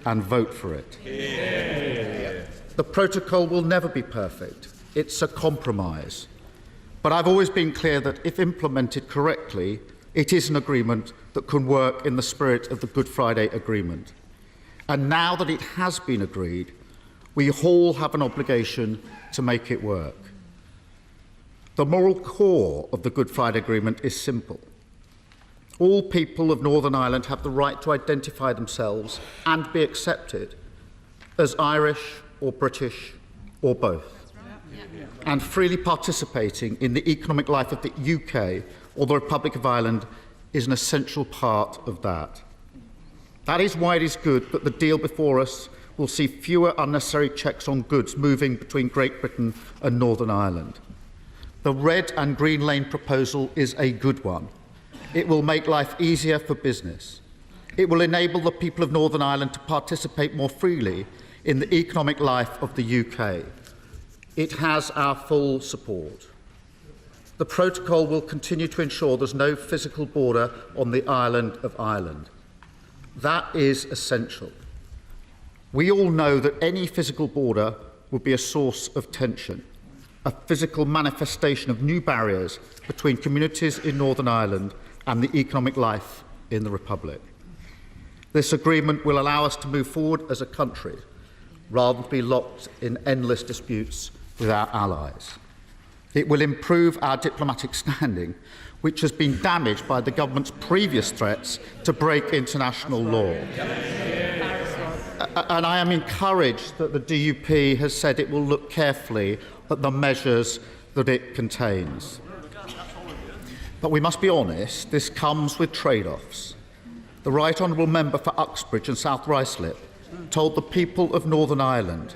and vote for it. Yeah. The protocol will never be perfect. It's a compromise. But I've always been clear that if implemented correctly, it is an agreement that can work in the spirit of the Good Friday Agreement. And now that it has been agreed, we all have an obligation to make it work. The moral core of the Good Friday Agreement is simple. All people of Northern Ireland have the right to identify themselves and be accepted as Irish or British or both, and freely participating in the economic life of the UK or the Republic of Ireland is an essential part of that. That is why it is good that the deal before us will see fewer unnecessary checks on goods moving between Great Britain and Northern Ireland. The Red and Green Lane proposal is a good one. It will make life easier for business. It will enable the people of Northern Ireland to participate more freely in the economic life of the UK. It has our full support. The protocol will continue to ensure there's no physical border on the island of Ireland. That is essential. We all know that any physical border would be a source of tension, a physical manifestation of new barriers between communities in Northern Ireland and the economic life in the Republic. This agreement will allow us to move forward as a country, rather than be locked in endless disputes with our allies. It will improve our diplomatic standing, which has been damaged by the government's previous threats to break international law. And I am encouraged that the DUP has said it will look carefully at the measures that it contains. But we must be honest, this comes with trade-offs. The Right Honourable Member for Uxbridge and South Ruislip told the people of Northern Ireland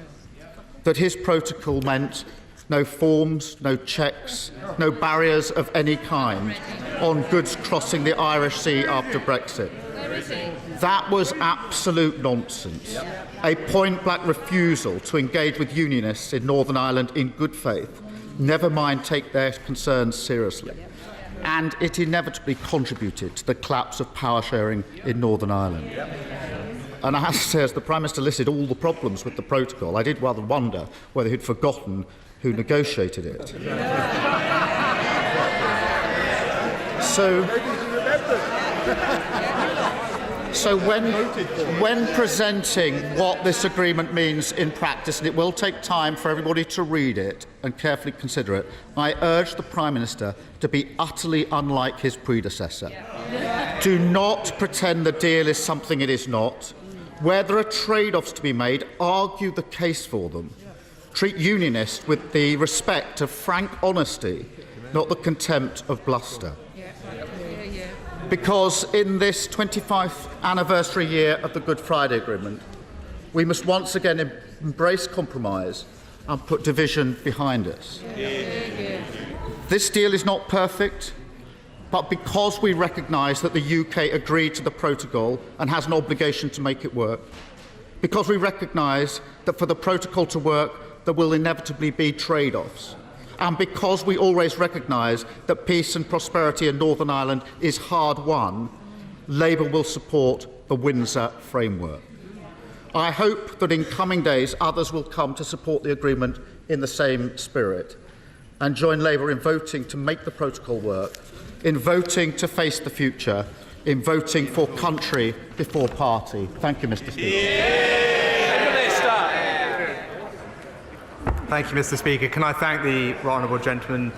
that his protocol meant no forms, no checks, no barriers of any kind on goods crossing the Irish Sea after Brexit. That was absolute nonsense. A point-blank refusal to engage with unionists in Northern Ireland in good faith, never mind take their concerns seriously. And it inevitably contributed to the collapse of power sharing in Northern Ireland. And I have to say, as the Prime Minister listed all the problems with the protocol, I did rather wonder whether he'd forgotten who negotiated it. So when presenting what this agreement means in practice, and it will take time for everybody to read it and carefully consider it, I urge the Prime Minister to be utterly unlike his predecessor. Do not pretend the deal is something it is not. Where there are trade-offs to be made, argue the case for them. Treat unionists with the respect of frank honesty, not the contempt of bluster. Because in this 25th anniversary year of the Good Friday Agreement, we must once again embrace compromise and put division behind us. This deal is not perfect, but because we recognise that the UK agreed to the protocol and has an obligation to make it work, because we recognise that for the protocol to work, there will inevitably be trade-offs, and because we always recognise that peace and prosperity in Northern Ireland is hard won, Labour will support the Windsor Framework. I hope that in coming days others will come to support the agreement in the same spirit and join Labour in voting to make the protocol work, in voting to face the future, in voting for country before party. Thank you, Mr. Speaker. Thank you, Mr. Speaker. Can I thank the right honourable gentleman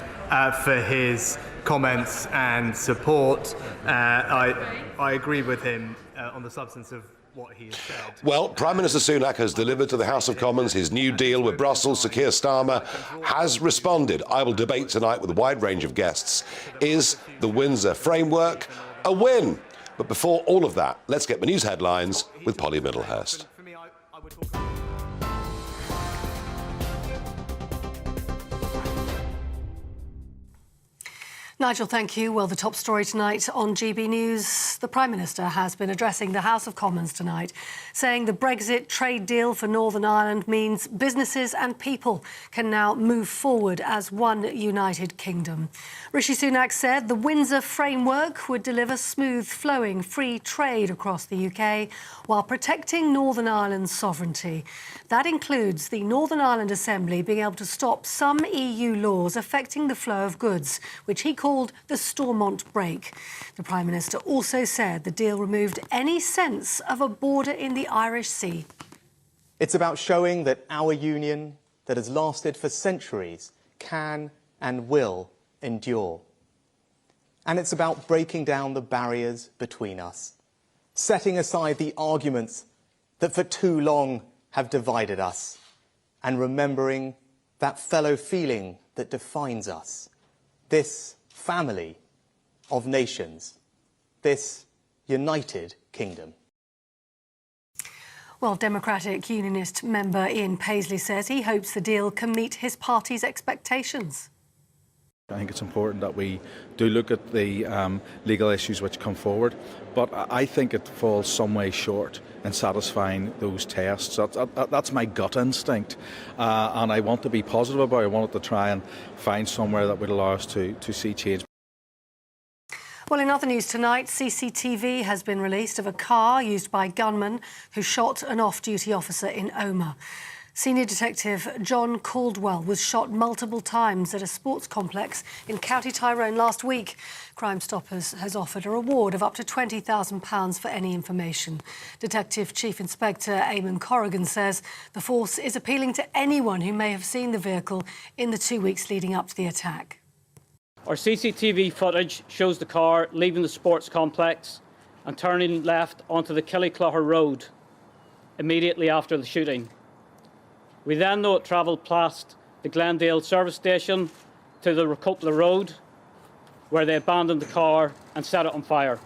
for his comments and support. I agree with him on the substance of what he has said. Well, Prime Minister Sunak has delivered to the House of Commons his new deal with Brussels. Sir Keir Starmer has responded. I will debate tonight with a wide range of guests. Is the Windsor Framework a win? But before all of that, let's get the news headlines with Polly Middlehurst. Nigel, thank you. Well, the top story tonight on GB News. The Prime Minister has been addressing the House of Commons tonight, saying the Brexit trade deal for Northern Ireland means businesses and people can now move forward as one united kingdom. Rishi Sunak said the Windsor Framework would deliver smooth, flowing, free trade across the UK while protecting Northern Ireland's sovereignty. That includes the Northern Ireland Assembly being able to stop some EU laws affecting the flow of goods, which he called the Stormont break. The Prime Minister also said the deal removed any sense of a border in the Irish Sea. It's about showing that our union, that has lasted for centuries, can and will endure. And it's about breaking down the barriers between us, setting aside the arguments that for too long have divided us, and remembering that fellow feeling that defines us, this family of nations, this united kingdom. Well, Democratic Unionist member Ian Paisley says he hopes the deal can meet his party's expectations. I think it's important that we do look at the legal issues which come forward, but I think it falls some way short in satisfying those tests. That's my gut instinct, and I want to be positive about it. I want it to try and find somewhere that would allow us to see change. Well, in other news tonight, CCTV has been released of a car used by gunmen who shot an off-duty officer in Omagh. Senior Detective John Caldwell was shot multiple times at a sports complex in County Tyrone last week. Crime Stoppers has offered a reward of up to £20,000 for any information. Detective Chief Inspector Eamon Corrigan says the force is appealing to anyone who may have seen the vehicle in the 2 weeks leading up to the attack. Our CCTV footage shows the car leaving the sports complex and turning left onto the Killyclougher Road immediately after the shooting. We then know it travelled past the Glendale service station to the Recopla Road, where they abandoned the car and set it on fire.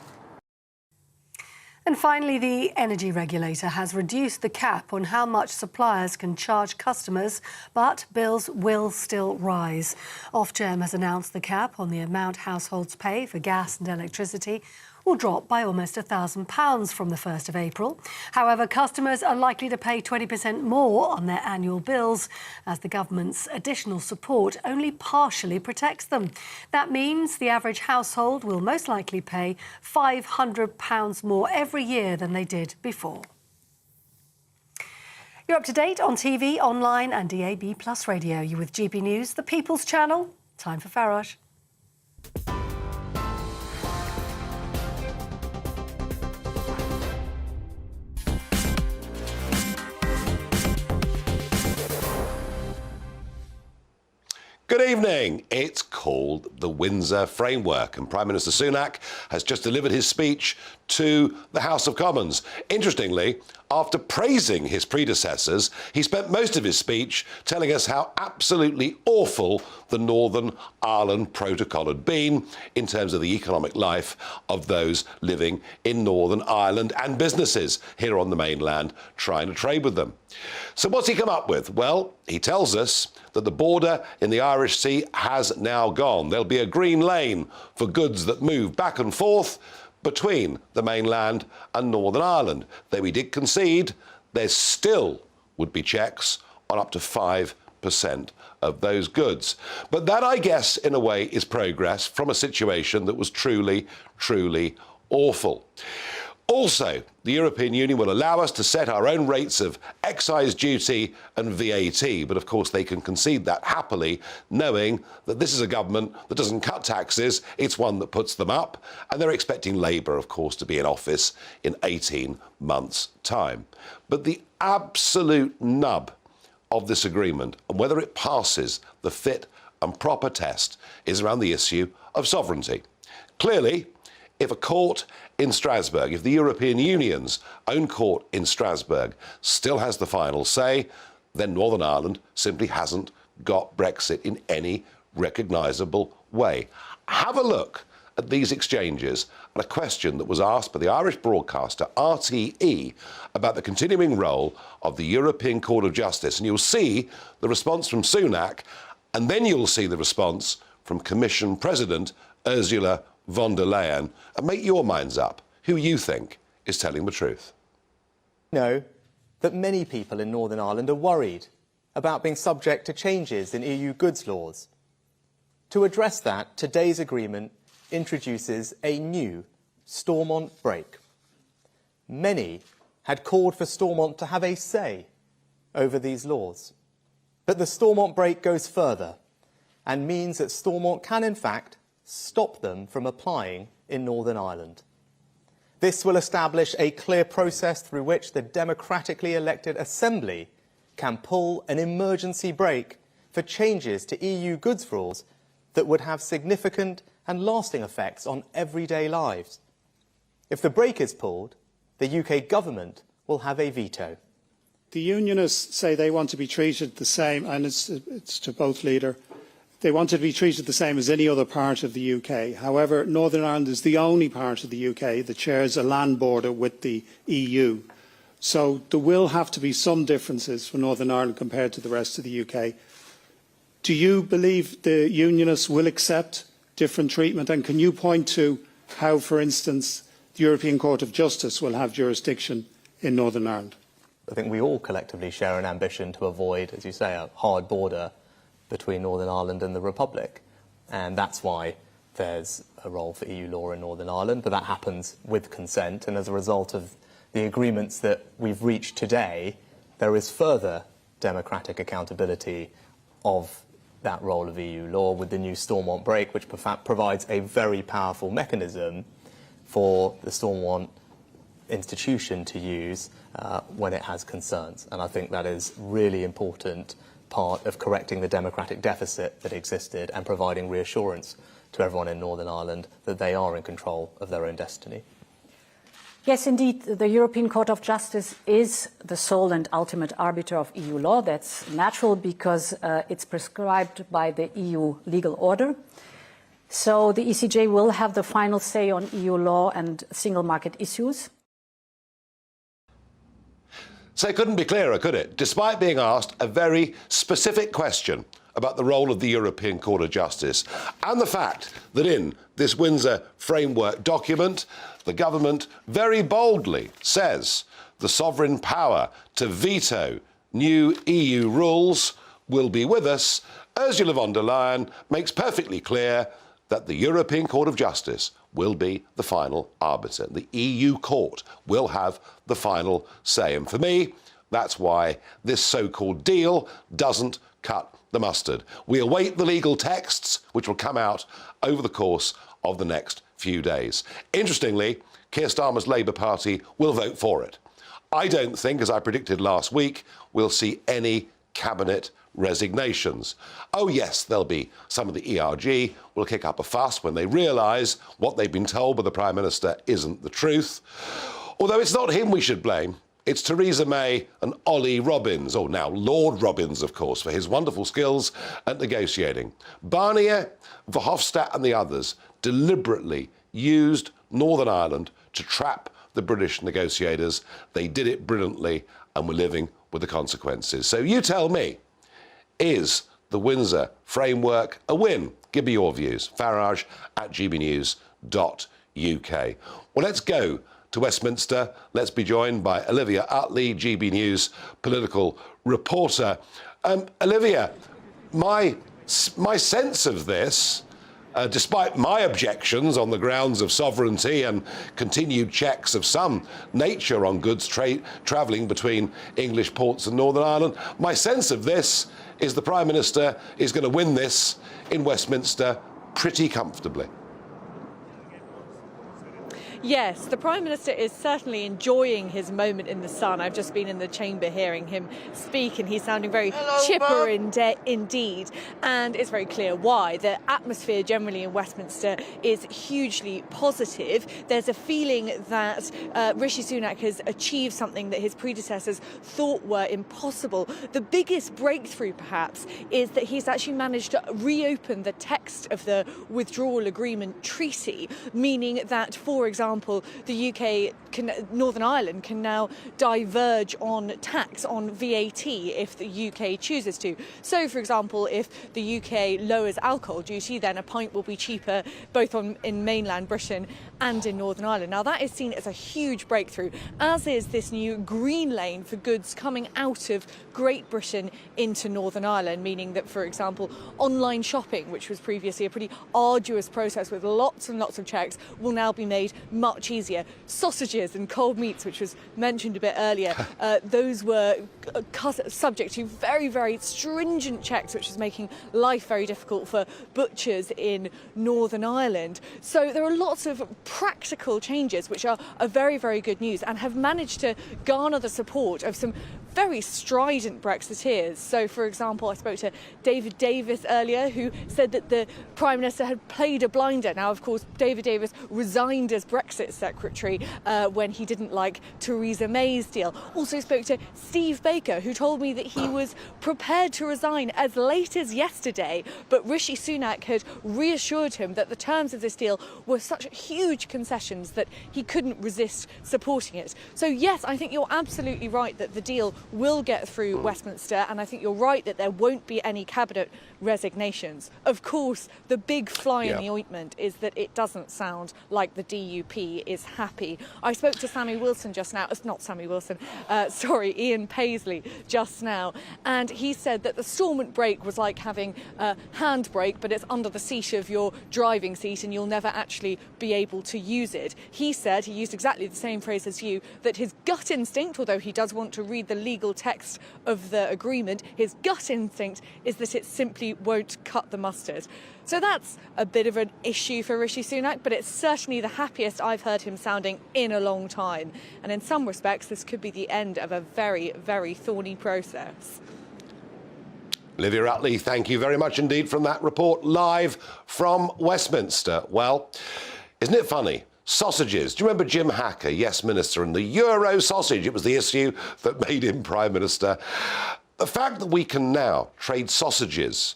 And finally, the energy regulator has reduced the cap on how much suppliers can charge customers, but bills will still rise. Ofgem has announced the cap on the amount households pay for gas and electricity will drop by almost £1,000 from the 1st of April. However, customers are likely to pay 20% more on their annual bills, as the government's additional support only partially protects them. That means the average household will most likely pay £500 more every year than they did before. You're up to date on TV, online and DAB+ radio. You're with GB News, the People's Channel. Time for Farage. Good evening. It's called the Windsor Framework, and Prime Minister Sunak has just delivered his speech to the House of Commons. Interestingly, after praising his predecessors, he spent most of his speech telling us how absolutely awful the Northern Ireland Protocol had been in terms of the economic life of those living in Northern Ireland and businesses here on the mainland trying to trade with them. So what's he come up with? Well, he tells us that the border in the Irish Sea has now gone. There'll be a green lane for goods that move back and forth between the mainland and Northern Ireland. Though we did concede, there still would be checks on up to 5% of those goods. But that, I guess, in a way, is progress from a situation that was truly, truly awful. Also, the European Union will allow us to set our own rates of excise duty and VAT, but of course they can concede that happily, knowing that this is a government that doesn't cut taxes, it's one that puts them up, and they're expecting Labour, of course, to be in office in 18 months' time. But the absolute nub of this agreement, and whether it passes the fit and proper test, is around the issue of sovereignty. Clearly, if a court in Strasbourg, if the European Union's own court in Strasbourg still has the final say, then Northern Ireland simply hasn't got Brexit in any recognisable way. Have a look at these exchanges and a question that was asked by the Irish broadcaster RTE about the continuing role of the European Court of Justice. And you'll see the response from Sunak, and then you'll see the response from Commission President Ursula von der Leyen, and make your minds up who you think is telling the truth. Know that many people in Northern Ireland are worried about being subject to changes in EU goods laws. To address that, today's agreement introduces a new Stormont break. Many had called for Stormont to have a say over these laws. But the Stormont break goes further and means that Stormont can, in fact, stop them from applying in Northern Ireland. This will establish a clear process through which the democratically elected Assembly can pull an emergency brake for changes to EU goods rules that would have significant and lasting effects on everyday lives. If the brake is pulled, the UK government will have a veto. The Unionists say they want to be treated the same, and it's to both leader. They want to be treated the same as any other part of the UK. However, Northern Ireland is the only part of the UK that shares a land border with the EU. So there will have to be some differences for Northern Ireland compared to the rest of the UK. Do you believe the Unionists will accept different treatment? And can you point to how, for instance, the European Court of Justice will have jurisdiction in Northern Ireland? I think we all collectively share an ambition to avoid, as you say, a hard border between Northern Ireland and the Republic. And that's why there's a role for EU law in Northern Ireland, but that happens with consent. And as a result of the agreements that we've reached today, there is further democratic accountability of that role of EU law with the new Stormont break, which provides a very powerful mechanism for the Stormont institution to use when it has concerns. And I think that is really important part of correcting the democratic deficit that existed and providing reassurance to everyone in Northern Ireland that they are in control of their own destiny. Yes, indeed, the European Court of Justice is the sole and ultimate arbiter of EU law. That's natural because it's prescribed by the EU legal order. So the ECJ will have the final say on EU law and single market issues. So it couldn't be clearer, could it? Despite being asked a very specific question about the role of the European Court of Justice and the fact that in this Windsor Framework document, the government very boldly says the sovereign power to veto new EU rules will be with us, Ursula von der Leyen makes perfectly clear that the European Court of Justice will be the final arbiter. The EU court will have the final say. And for me, that's why this so-called deal doesn't cut the mustard. We await the legal texts, which will come out over the course of the next few days. Interestingly, Keir Starmer's Labour Party will vote for it. I don't think, as I predicted last week, we'll see any cabinet resignations. Oh yes, there'll be some of the ERG will kick up a fuss when they realise what they've been told by the Prime Minister isn't the truth. Although it's not him we should blame, it's Theresa May and Ollie Robbins, or now Lord Robbins, of course, for his wonderful skills at negotiating. Barnier, Verhofstadt and the others deliberately used Northern Ireland to trap the British negotiators. They did it brilliantly and we're living with the consequences. So you tell me, is the Windsor Framework a win? Give me your views. Farage at gbnews.uk. Well, let's go to Westminster. Let's be joined by Olivia Utley, GB News political reporter. Olivia, my sense of this, despite my objections on the grounds of sovereignty and continued checks of some nature on goods travelling between English ports and Northern Ireland, my sense of this is the Prime Minister is going to win this in Westminster pretty comfortably. Yes, the Prime Minister is certainly enjoying his moment in the sun. I've just been in the chamber hearing him speak and he's sounding very chipper indeed. And it's very clear why. The atmosphere generally in Westminster is hugely positive. There's a feeling that Rishi Sunak has achieved something that his predecessors thought were impossible. The biggest breakthrough, perhaps, is that he's actually managed to reopen the text of the withdrawal agreement treaty, meaning that, for example, example, Northern Ireland can now diverge on tax on VAT if the UK chooses to. So, for example, if the UK lowers alcohol duty, then a pint will be cheaper both in mainland Britain and in Northern Ireland. Now, that is seen as a huge breakthrough, as is this new green lane for goods coming out of Great Britain into Northern Ireland, meaning that, for example, online shopping, which was previously a pretty arduous process with lots and lots of checks, will now be made much easier. Sausages and cold meats, which was mentioned a bit earlier, those were subject to very, very stringent checks, which is making life very difficult for butchers in Northern Ireland. So there are lots of practical changes which are very, very good news and have managed to garner the support of some very strident Brexiteers. So, for example, I spoke to David Davis earlier, who said that the Prime Minister had played a blinder. Now, of course, David Davis resigned as Brexit Secretary when he didn't like Theresa May's deal. Also spoke to Steve Baker, who told me that he was prepared to resign as late as yesterday, but Rishi Sunak had reassured him that the terms of this deal were such huge concessions that he couldn't resist supporting it. So, yes, I think you're absolutely right that the deal will get through Westminster, and I think you're right that there won't be any cabinet resignations. Of course, the big fly in the ointment is that it doesn't sound like the DUP is happy. I spoke to Sammy Wilson just now, not Sammy Wilson, Ian Paisley just now, and he said that the Stormont brake was like having a handbrake, but it's under the seat of your driving seat and you'll never actually be able to use it. He said, he used exactly the same phrase as you, that his gut instinct, although he does want to read the legal text of the agreement, his gut instinct is that it simply won't cut the mustard. So that's a bit of an issue for Rishi Sunak, but it's certainly the happiest I've heard him sounding in a long time. And in some respects, this could be the end of a very, very thorny process. Olivia Ratley, thank you very much indeed from that report live from Westminster. Well, isn't it funny? Sausages. Do you remember Jim Hacker, Yes Minister, and the Euro sausage? It was the issue that made him Prime Minister. The fact that we can now trade sausages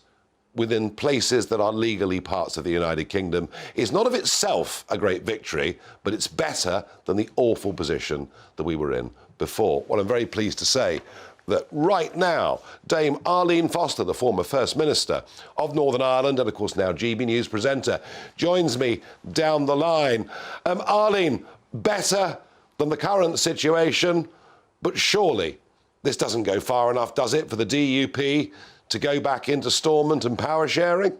within places that are legally parts of the United Kingdom is not of itself a great victory, but it's better than the awful position that we were in before. Well, I'm very pleased to say that right now, Dame Arlene Foster, the former First Minister of Northern Ireland and, of course, now GB News presenter, joins me down the line. Arlene, better than the current situation, but surely this doesn't go far enough, does it, for the DUP to go back into Stormont and power sharing?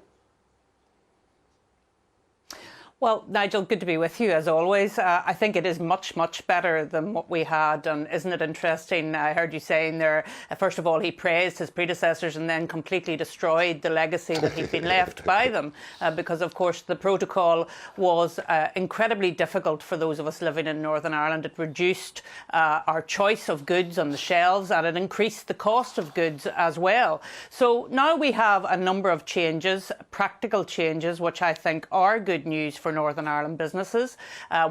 Well, Nigel, good to be with you, as always. I think it is much, much better than what we had. And isn't it interesting? I heard you saying there, first of all, he praised his predecessors and then completely destroyed the legacy that he'd been left by them. Because, of course, the protocol was incredibly difficult for those of us living in Northern Ireland. It reduced our choice of goods on the shelves and it increased the cost of goods as well. So now we have a number of changes, practical changes, which I think are good news for Northern Ireland businesses.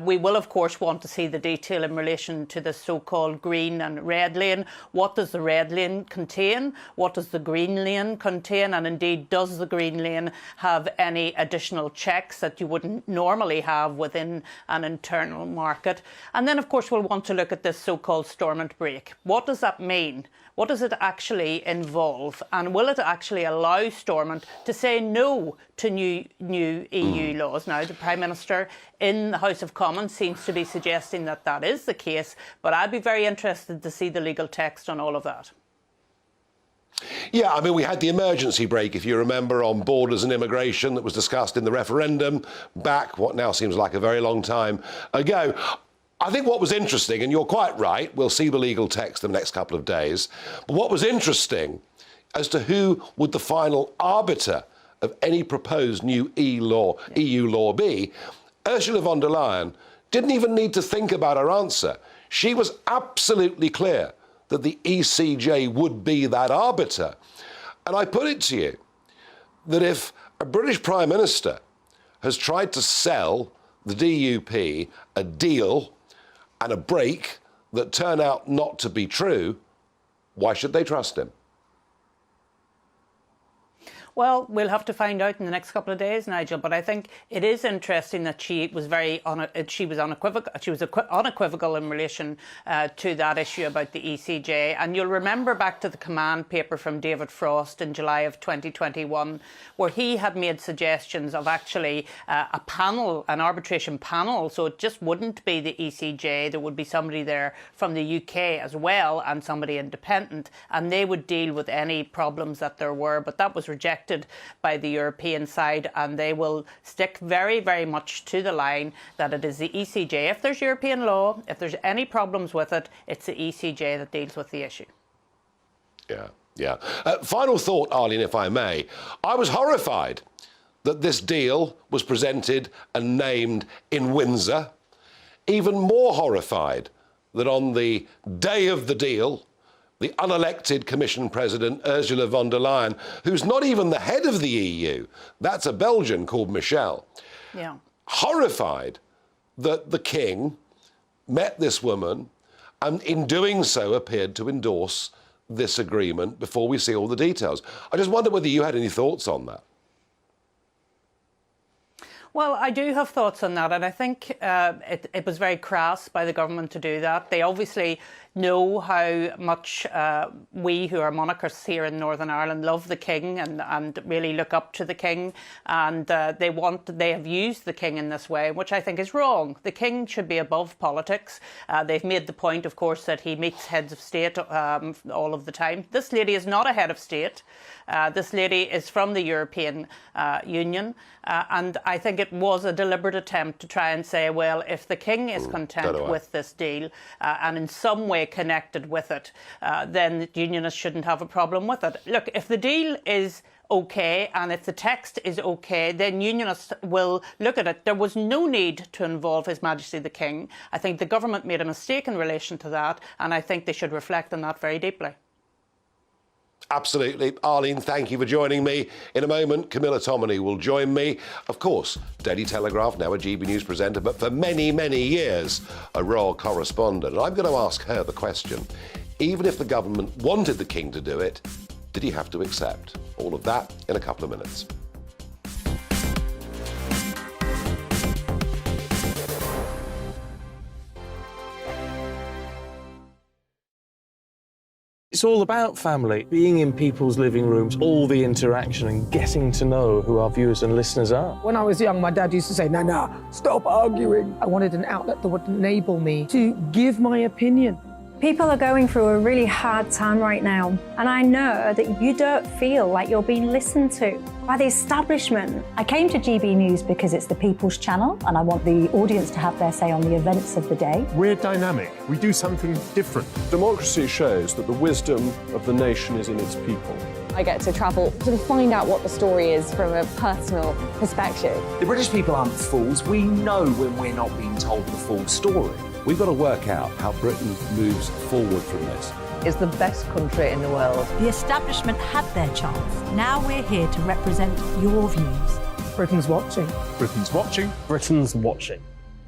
We will, of course, want to see the detail in relation to the so-called green and red lane. What does the red lane contain? What does the green lane contain? And indeed, does the green lane have any additional checks that you wouldn't normally have within an internal market? And then, of course, we'll want to look at this so-called Stormont brake. What does that mean? What does it actually involve? And will it actually allow Stormont to say no to new EU laws? Now, the Prime Minister in the House of Commons seems to be suggesting that that is the case, but I'd be very interested to see the legal text on all of that. Yeah, I mean, we had the emergency brake, if you remember, on borders and immigration that was discussed in the referendum back what now seems like a very long time ago. I think what was interesting, and you're quite right, we'll see the legal text in the next couple of days, but what was interesting as to who would the final arbiter of any proposed new EU law be, Ursula von der Leyen didn't even need to think about her answer. She was absolutely clear that the ECJ would be that arbiter. And I put it to you that if a British Prime Minister has tried to sell the DUP a deal and a break that turn out not to be true, why should they trust him? Well, we'll have to find out in the next couple of days, Nigel. But I think it is interesting that she was unequivocal in relation to that issue about the ECJ. And you'll remember back to the command paper from David Frost in July of 2021, where he had made suggestions of actually an arbitration panel. So it just wouldn't be the ECJ. There would be somebody there from the UK as well, and somebody independent, and they would deal with any problems that there were. But that was rejected by the European side, and they will stick very, very much to the line that it is the ECJ. If there's European law, if there's any problems with it, it's the ECJ that deals with the issue. Yeah. Final thought, Arlene, if I may. I was horrified that this deal was presented and named in Windsor. Even more horrified that on the day of the deal, the unelected Commission President Ursula von der Leyen, who's not even the head of the EU, that's a Belgian called Michel, horrified that the King met this woman and in doing so appeared to endorse this agreement before we see all the details. I just wonder whether you had any thoughts on that. Well, I do have thoughts on that, and I think it was very crass by the government to do that. They obviously know how much we who are monarchists here in Northern Ireland love the King and really look up to the King, and they have used the King in this way, which I think is wrong. The King should be above politics. They've made the point, of course, that he meets heads of state all of the time. This lady is not a head of state. This lady is from the European Union, and I think it was a deliberate attempt to try and say, well, if the King is content with this deal and in some way connected with it, then the Unionists shouldn't have a problem with it. Look, if the deal is OK and if the text is OK, then Unionists will look at it. There was no need to involve His Majesty the King. I think the government made a mistake in relation to that, and I think they should reflect on that very deeply. Absolutely. Arlene, thank you for joining me. In a moment, Camilla Tominey will join me. Of course, Daily Telegraph, now a GB News presenter, but for many, many years, a royal correspondent. And I'm going to ask her the question, even if the government wanted the King to do it, did he have to accept? All of that in a couple of minutes. It's all about family, being in people's living rooms, all the interaction and getting to know who our viewers and listeners are. When I was young, my dad used to say, "Nana, stop arguing." I wanted an outlet that would enable me to give my opinion. People are going through a really hard time right now, and I know that you don't feel like you're being listened to by the establishment. I came to GB News because it's the People's Channel, and I want the audience to have their say on the events of the day. We're dynamic. We do something different. Democracy shows that the wisdom of the nation is in its people. I get to travel to find out what the story is from a personal perspective. The British people aren't fools. We know when we're not being told the full story. We've got to work out how Britain moves forward from this. It's the best country in the world. The establishment had their chance. Now we're here to represent your views. Britain's watching. Britain's watching. Britain's watching.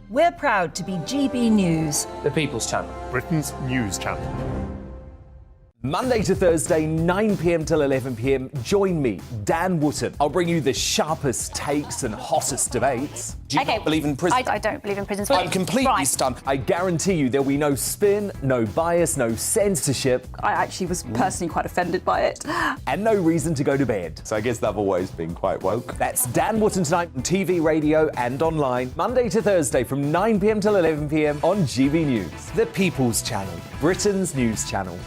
We're proud to be GB News. The People's Channel. Britain's news channel. Monday to Thursday, 9 p.m. till 11 p.m. Join me, Dan Wootton. I'll bring you the sharpest takes and hottest debates. Do you not believe in prison? I don't believe in prison. I'm completely stunned. I guarantee you there'll be no spin, no bias, no censorship. I actually was personally quite offended by it. And no reason to go to bed. So I guess they've always been quite woke. That's Dan Wootton tonight on TV, radio and online. Monday to Thursday from 9 p.m. till 11 p.m. on GB News. The People's Channel, Britain's news channel.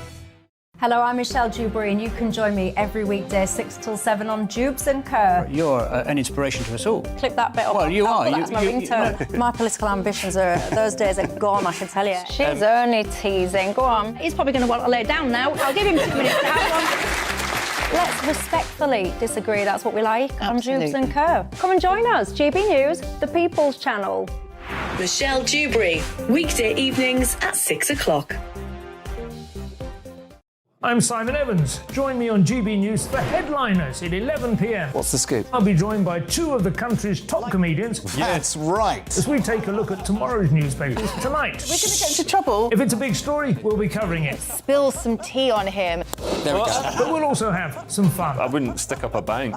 Hello, I'm Michelle Dewberry, and you can join me every weekday 6 till 7 on Jubes and Kerr. You're an inspiration to us all. Clip that bit off. Well, you are. That's my ringtone. My political ambitions are, those days are gone, I can tell you. She's only teasing. Go on. He's probably going to want to lay down now. I'll give him 2 minutes to have one. Let's respectfully disagree. That's what we like on Absolutely. Jubes and Kerr. Come and join us. GB News, the People's Channel. Michelle Dewberry, weekday evenings at 6 o'clock. I'm Simon Evans. Join me on GB News for Headliners at 11 p.m. What's the scoop? I'll be joined by 2 of the country's top comedians. That's right. As we take a look at tomorrow's newspapers tonight. We're going to get into trouble. If it's a big story, we'll be covering it. Spill some tea on him. There we go. But we'll also have some fun. I wouldn't stick up a bank.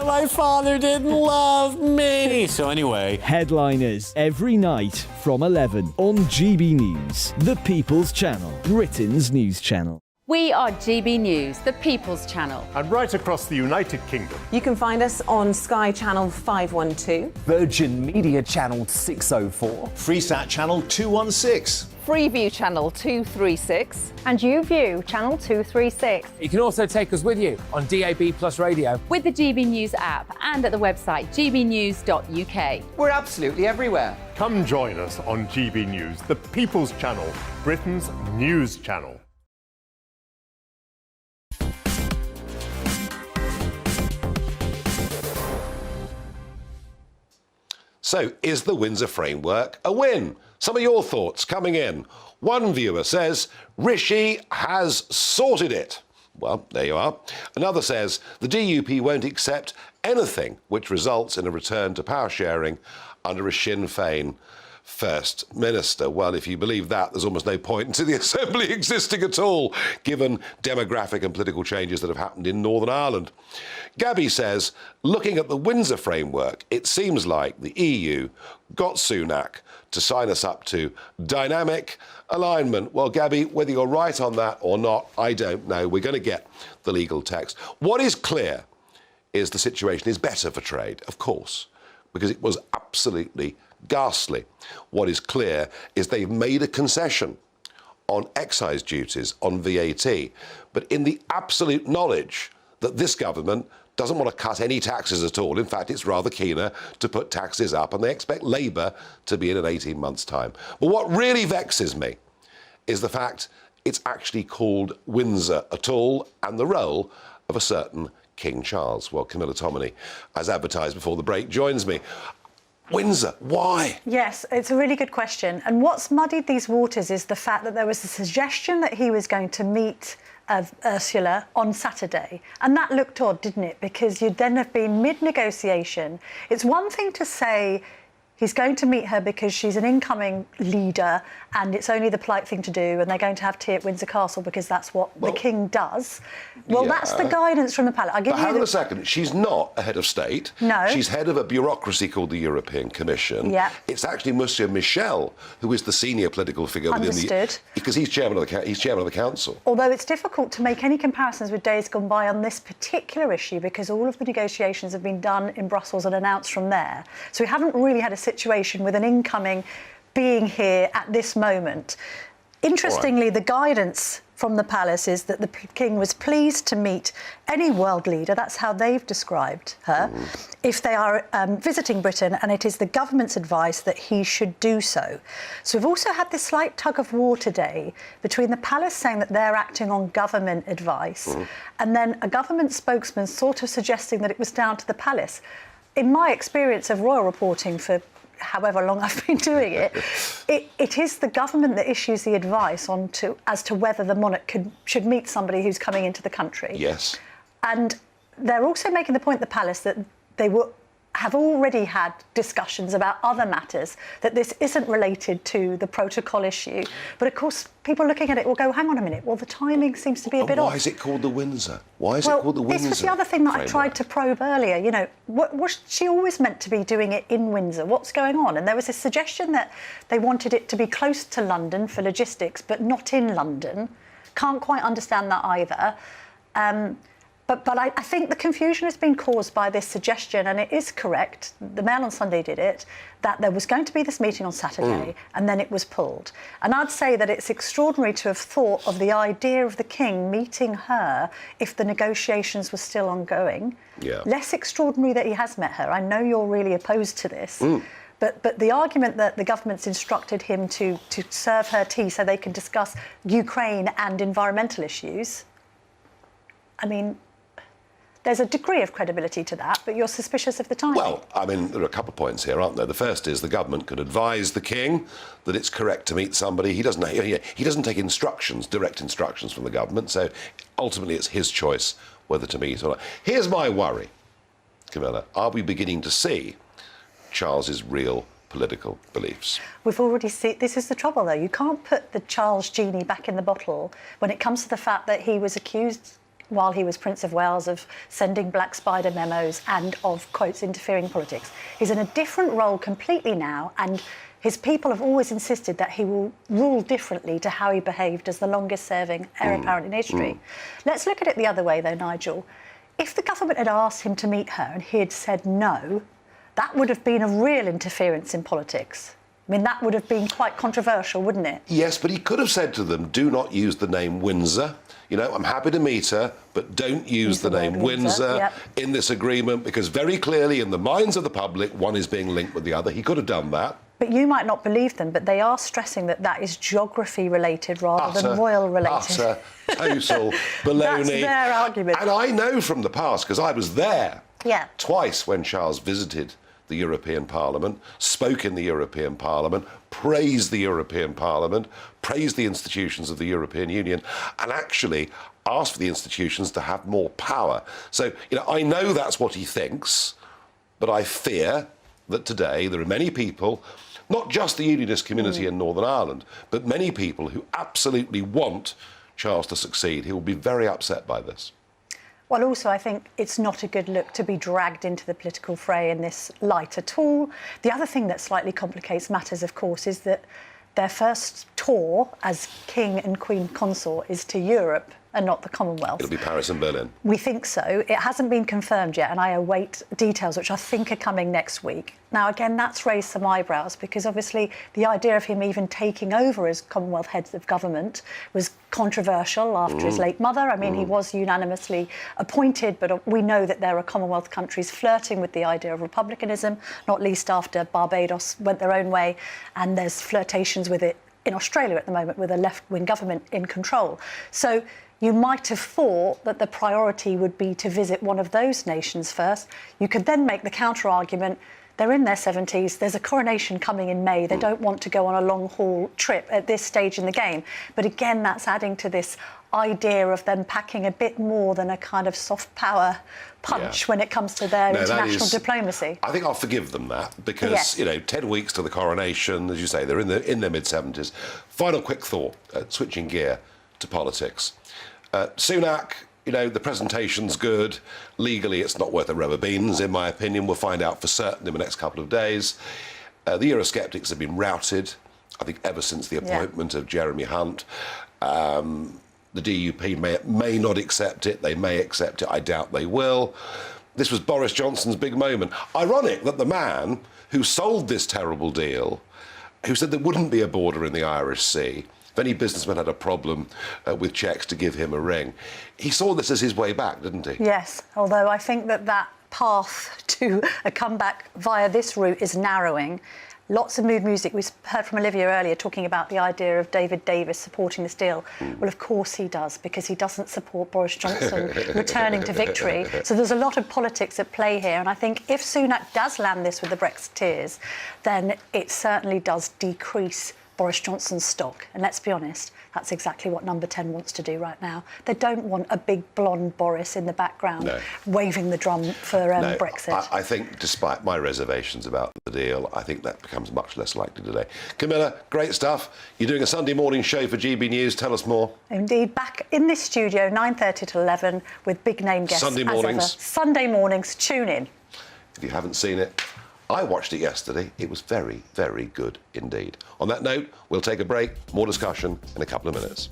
My father didn't love me. So anyway. Headliners every night from 11 on GB News, the People's Channel, Britain's news channel. We are GB News, the People's Channel. And right across the United Kingdom. You can find us on Sky Channel 512. Virgin Media Channel 604. Freesat Channel 216. Freeview Channel 236. And YouView Channel 236. You can also take us with you on DAB+ radio. With the GB News app and at the website gbnews.uk. We're absolutely everywhere. Come join us on GB News, the People's Channel, Britain's news channel. So, is the Windsor Framework a win? Some of your thoughts coming in. One viewer says, Rishi has sorted it. Well, there you are. Another says, the DUP won't accept anything which results in a return to power sharing under a Sinn Féin First Minister. Well, if you believe that, there's almost no point to the Assembly existing at all, given demographic and political changes that have happened in Northern Ireland. Gabby says, looking at the Windsor Framework, it seems like the EU got Sunak to sign us up to dynamic alignment. Well, Gabby, whether you're right on that or not, I don't know. We're going to get the legal text. What is clear is the situation is better for trade, of course, because it was absolutely ghastly. What is clear is they've made a concession on excise duties, on VAT, but in the absolute knowledge that this government doesn't want to cut any taxes at all. In fact, it's rather keener to put taxes up, and they expect Labour to be in 18 months' time. But what really vexes me is the fact it's actually called Windsor at all, and the role of a certain King Charles. Well, Camilla Tominey, as advertised before the break, joins me. Windsor, why? Yes, it's a really good question. And what's muddied these waters is the fact that there was a suggestion that he was going to meet Ursula on Saturday. And that looked odd, didn't it? Because you'd then have been mid-negotiation. It's one thing to say he's going to meet her because she's an incoming leader and it's only the polite thing to do, and they're going to have tea at Windsor Castle because that's what the king does. Well, yeah. That's the guidance from the palace. I'll give but you hang on a second. She's not a head of state. No. She's head of a bureaucracy called the European Commission. Yeah. It's actually Monsieur Michel who is the senior political figure within Understood. Because he's chairman of the council. Although it's difficult to make any comparisons with days gone by on this particular issue because all of the negotiations have been done in Brussels and announced from there. So we haven't really had a situation with an incoming being here at this moment. Interestingly, the guidance from the palace is that the king was pleased to meet any world leader, that's how they've described her, if they are visiting Britain, and it is the government's advice that he should do so. So we've also had this slight tug of war today between the palace saying that they're acting on government advice, and then a government spokesman sort of suggesting that it was down to the palace. In my experience of royal reporting for however long I've been doing it, it is the government that issues the advice as to whether the monarch should meet somebody who's coming into the country. Yes. And they're also making the point, the palace, that they have already had discussions about other matters, that this isn't related to the protocol issue. But of course, people looking at it will go, hang on a minute, well, the timing seems to be a bit off. Why is it called the Windsor? Why is it called the Windsor? This was the other thing that framework? I tried to probe earlier. You know, was she always meant to be doing it in Windsor? What's going on? And there was a suggestion that they wanted it to be close to London for logistics, but not in London. Can't quite understand that either. But I think the confusion has been caused by this suggestion, and it is correct, the Mail on Sunday did it, that there was going to be this meeting on Saturday, and then it was pulled. And I'd say that it's extraordinary to have thought of the idea of the king meeting her if the negotiations were still ongoing. Yeah. Less extraordinary that he has met her. I know you're really opposed to this. But the argument that the government's instructed him to serve her tea so they can discuss Ukraine and environmental issues, I mean, there's a degree of credibility to that, but you're suspicious of the timing. Well, I mean, there are a couple of points here, aren't there? The first is the government could advise the king that it's correct to meet somebody. He doesn't take instructions, direct instructions from the government, so ultimately it's his choice whether to meet or not. Here's my worry, Camilla. Are we beginning to see Charles's real political beliefs. We've already seen, this is the trouble though, you can't put the Charles genie back in the bottle when it comes to the fact that he was accused while he was Prince of Wales of sending black spider memos and of, quotes, interfering in politics. He's in a different role completely now, and his people have always insisted that he will rule differently to how he behaved as the longest-serving heir apparent in history. Let's look at it the other way though, Nigel. If the government had asked him to meet her and he had said no, that would have been a real interference in politics. I mean, that would have been quite controversial, wouldn't it? Yes, but he could have said to them, do not use the name Windsor. You know, I'm happy to meet her, but don't use the name Windsor in this agreement, because very clearly in the minds of the public, one is being linked with the other. He could have done that. But you might not believe them, but they are stressing that that is geography-related rather than royal-related. Utter, total baloney. That's their argument. And I know from the past, because I was there twice when Charles visited the European Parliament, spoke in the European Parliament, praised the European Parliament, praised the institutions of the European Union, and actually asked for the institutions to have more power. So, you know, I know that's what he thinks, but I fear that today there are many people, not just the Unionist community in Northern Ireland, but many people who absolutely want Charles to succeed, who will be very upset by this. Well, also, I think it's not a good look to be dragged into the political fray in this light at all. The other thing that slightly complicates matters, of course, is that their first tour as King and Queen Consort is to Europe and not the Commonwealth. It'll be Paris and Berlin. We think so. It hasn't been confirmed yet, and I await details, which I think are coming next week. Now, again, that's raised some eyebrows, because obviously the idea of him even taking over as Commonwealth head of government was controversial after his late mother. I mean, he was unanimously appointed, but we know that there are Commonwealth countries flirting with the idea of republicanism, not least after Barbados went their own way, and there's flirtations with it in Australia at the moment with a left-wing government in control. So you might have thought that the priority would be to visit one of those nations first. You could then make the counter-argument, they're in their 70s, there's a coronation coming in May, they don't want to go on a long-haul trip at this stage in the game. But again, that's adding to this idea of them packing a bit more than a kind of soft power punch when it comes to their international diplomacy. I think I'll forgive them that, because, you know, 10 weeks to the coronation, as you say, they're in their mid-70s. Final quick thought, switching gear to politics. Sunak, you know, the presentation's good. Legally, it's not worth a rubber beans, in my opinion. We'll find out for certain in the next couple of days. The Eurosceptics have been routed, I think, ever since the appointment of Jeremy Hunt. The DUP may not accept it. They may accept it. I doubt they will. This was Boris Johnson's big moment. Ironic that the man who sold this terrible deal, who said there wouldn't be a border in the Irish Sea, if any businessman had a problem with checks, to give him a ring. He saw this as his way back, didn't he? Yes, although I think that path to a comeback via this route is narrowing. Lots of mood music. We heard from Olivia earlier talking about the idea of David Davis supporting this deal. Well, of course he does, because he doesn't support Boris Johnson returning to victory. So there's a lot of politics at play here. And I think if Sunak does land this with the Brexiteers, then it certainly does decrease Boris Johnson's stock. And let's be honest, that's exactly what Number 10 wants to do right now. They don't want a big blonde Boris in the background waving the drum for Brexit. I think, despite my reservations about the deal, I think that becomes much less likely today. Camilla, great stuff. You're doing a Sunday morning show for GB News. Tell us more. Indeed, back in this studio, 9:30 to 11, with big name guests. Sunday mornings. As ever. Sunday mornings. Tune in. If you haven't seen it, I watched it yesterday. It was very, very good indeed. On that note, we'll take a break. More discussion in a couple of minutes.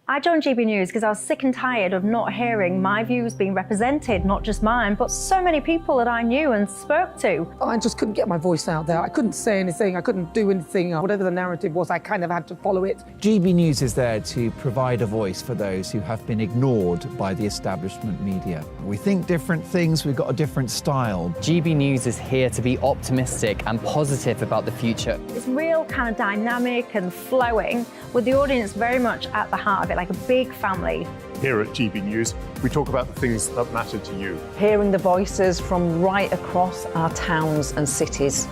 I joined GB News because I was sick and tired of not hearing my views being represented, not just mine, but so many people that I knew and spoke to. I just couldn't get my voice out there. I couldn't say anything. I couldn't do anything. Whatever the narrative was, I kind of had to follow it. GB News is there to provide a voice for those who have been ignored by the establishment media. We think different things, we've got a different style. GB News is here to be optimistic and positive about the future. It's real kind of dynamic and flowing, with the audience very much at the heart of it, like a big family. Here at GB News, we talk about the things that matter to you. Hearing the voices from right across our towns and cities,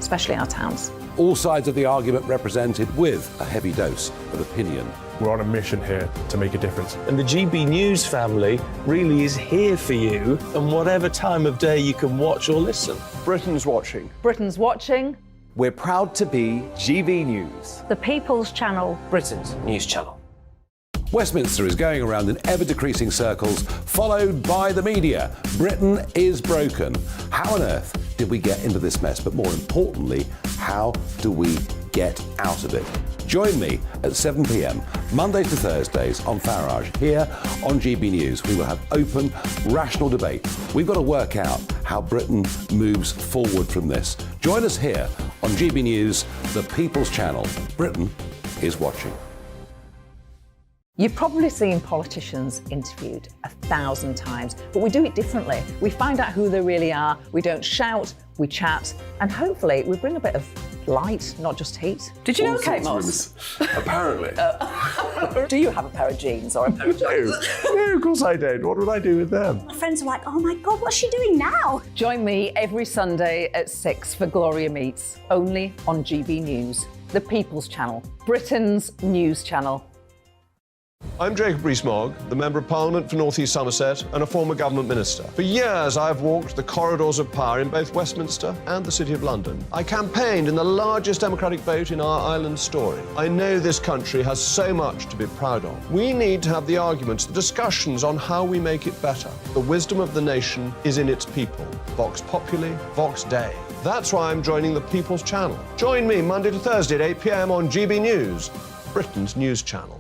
especially our towns. All sides of the argument represented, with a heavy dose of opinion We're on a mission here to make a difference. And the GB News family really is here for you, and whatever time of day you can watch or listen. Britain's watching. Britain's watching. We're proud to be GB News. The People's Channel. Britain's news channel. Westminster is going around in ever-decreasing circles, followed by the media. Britain is broken. How on earth did we get into this mess? But more importantly, how do we get out of it? Join me at 7 p.m, Mondays to Thursdays on Farage, here on GB News. We will have open, rational debate. We've got to work out how Britain moves forward from this. Join us here on GB News, the People's Channel. Britain is watching. You've probably seen politicians interviewed 1,000 times, but we do it differently. We find out who they really are, we don't shout, we chat, and hopefully we bring a bit of light, not just heat. Did you know Kate Moss? Apparently. Do you have a pair of jeans or a pair of jeans? No, of course I don't. What would I do with them? My friends are like, oh my God, what's she doing now? Join me every Sunday at 6 for Gloria Meets, only on GB News, the People's Channel, Britain's news channel. I'm Jacob Rees-Mogg, the Member of Parliament for North East Somerset and a former government minister. For years, I've walked the corridors of power in both Westminster and the City of London. I campaigned in the largest democratic vote in our island story. I know this country has so much to be proud of. We need to have the arguments, the discussions on how we make it better. The wisdom of the nation is in its people. Vox Populi, Vox Dei. That's why I'm joining the People's Channel. Join me Monday to Thursday at 8 p.m. on GB News, Britain's news channel.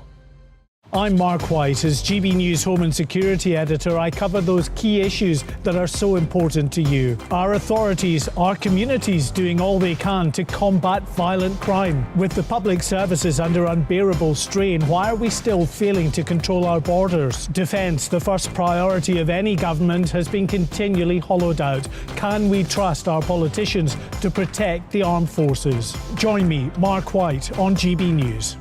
I'm Mark White. As GB News Home and Security Editor, I cover those key issues that are so important to you. Our authorities, our communities doing all they can to combat violent crime. With the public services under unbearable strain, why are we still failing to control our borders? Defence, the first priority of any government, has been continually hollowed out. Can we trust our politicians to protect the armed forces? Join me, Mark White, on GB News.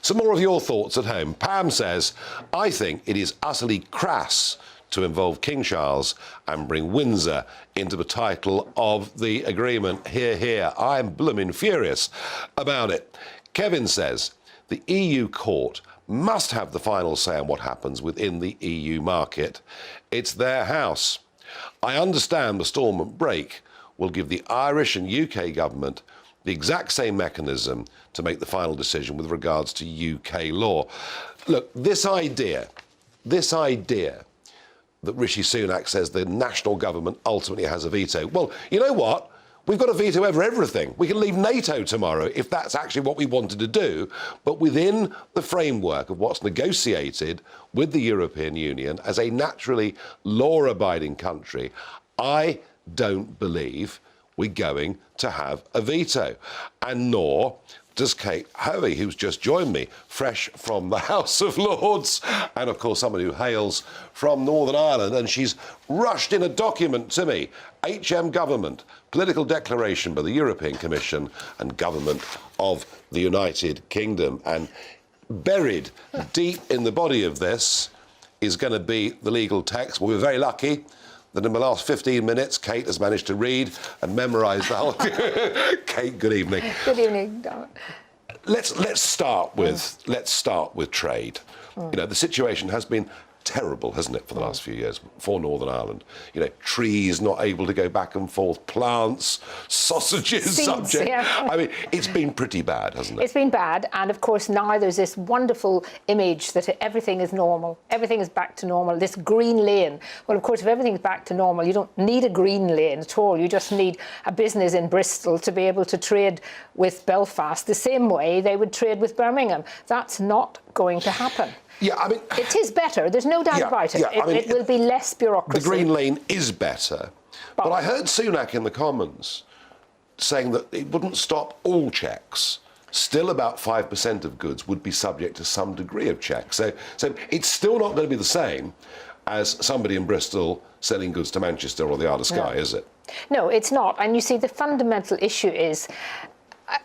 Some more of your thoughts at home. Pam says, I think it is utterly crass to involve King Charles and bring Windsor into the title of the agreement. Hear, hear. I'm bloomin' furious about it. Kevin says, the EU court must have the final say on what happens within the EU market. It's their house. I understand the Stormont break will give the Irish and UK government the exact same mechanism to make the final decision with regards to UK law. Look, this idea that Rishi Sunak says the national government ultimately has a veto. Well, you know what? We've got a veto over everything. We can leave NATO tomorrow if that's actually what we wanted to do. But within the framework of what's negotiated with the European Union as a naturally law-abiding country, I don't believe we're going to have a veto. And nor does Kate Hoey, who's just joined me, fresh from the House of Lords, and of course someone who hails from Northern Ireland, and she's rushed in a document to me, HM Government, Political Declaration by the European Commission and Government of the United Kingdom. And buried deep in the body of this is going to be the legal text. Well, we're very lucky that in the last 15 minutes, Kate has managed to read and memorise the whole... Kate, good evening. Good evening, Dominic. Let's start with trade. You know, the situation has been terrible, hasn't it, for the last few years for Northern Ireland? You know, trees not able to go back and forth, plants, sausages, subject. Yeah. I mean, it's been pretty bad, hasn't it? It's been bad, and of course now there's this wonderful image that everything is normal, everything is back to normal, this green lane. Well, of course, if everything's back to normal, you don't need a green lane at all. You just need a business in Bristol to be able to trade with Belfast the same way they would trade with Birmingham. That's not going to happen. Yeah, I mean... It is better, there's no doubt about it. It will be less bureaucracy. The green lane is better. But I heard Sunak in the Commons saying that it wouldn't stop all checks. Still about 5% of goods would be subject to some degree of check. So it's still not going to be the same as somebody in Bristol selling goods to Manchester or the Isle of Skye, is it? No, it's not. And you see, the fundamental issue is,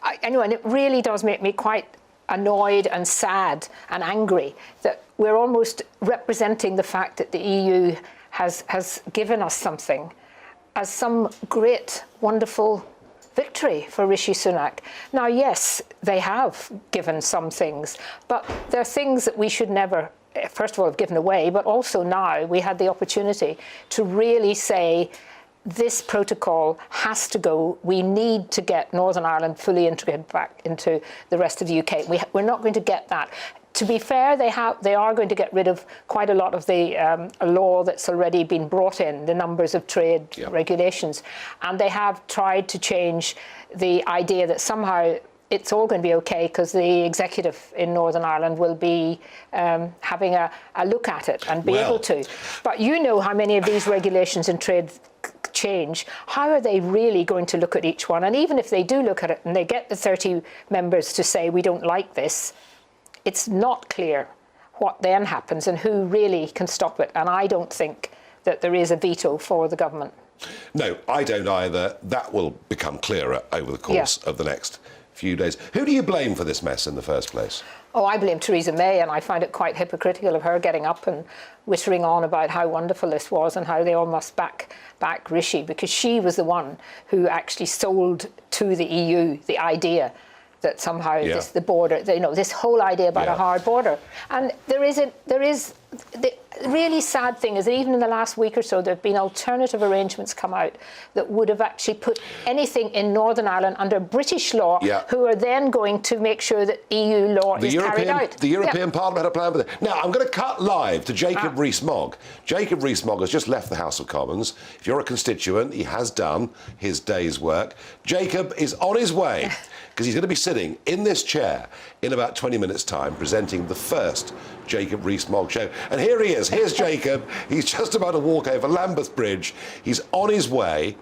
I know, and it really does make me quite annoyed and sad and angry that we're almost representing the fact that the EU has given us something as some great, wonderful victory for Rishi Sunak. Now, yes, they have given some things, but there are things that we should never, first of all, have given away, but also now we had the opportunity to really say, this protocol has to go. We need to get Northern Ireland fully integrated back into the rest of the UK. We're not going to get that. To be fair, they are going to get rid of quite a lot of the law that's already been brought in, the numbers of trade regulations. And they have tried to change the idea that somehow it's all going to be okay because the executive in Northern Ireland will be having a look at it and be able to. But you know how many of these regulations in trade change. How are they really going to look at each one? And even if they do look at it and they get the 30 members to say we don't like this, it's not clear what then happens and who really can stop it. And I don't think that there is a veto for the government. No, I don't either. That will become clearer over the course of the next few days. Who do you blame for this mess in the first place? Oh, I blame Theresa May, and I find it quite hypocritical of her getting up and whittering on about how wonderful this was and how they all must back Rishi, because she was the one who actually sold to the EU the idea that somehow the border, this whole idea about a hard border. And the really sad thing is that even in the last week or so, there have been alternative arrangements come out that would have actually put anything in Northern Ireland under British law, who are then going to make sure that EU law is carried out. The European Parliament had a plan for that. Now, I'm going to cut live to Jacob Rees-Mogg. Jacob Rees-Mogg has just left the House of Commons. If you're a constituent, he has done his day's work. Jacob is on his way, because he's going to be sitting in this chair in about 20 minutes' time, presenting the first Jacob Rees-Mogg show. And here he is. Here's Jacob. He's just about to walk over Lambeth Bridge. He's on his way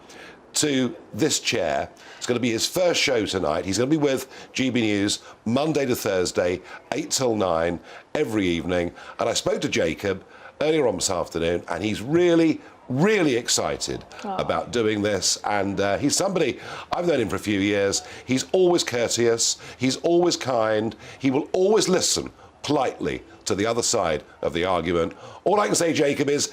to this chair. It's going to be his first show tonight. He's going to be with GB News Monday to Thursday, 8 till 9, every evening. And I spoke to Jacob earlier on this afternoon, and he's really excited about doing this. And he's somebody, I've known him for a few years. He's always courteous. He's always kind. He will always listen politely to the other side of the argument. All I can say, Jacob, is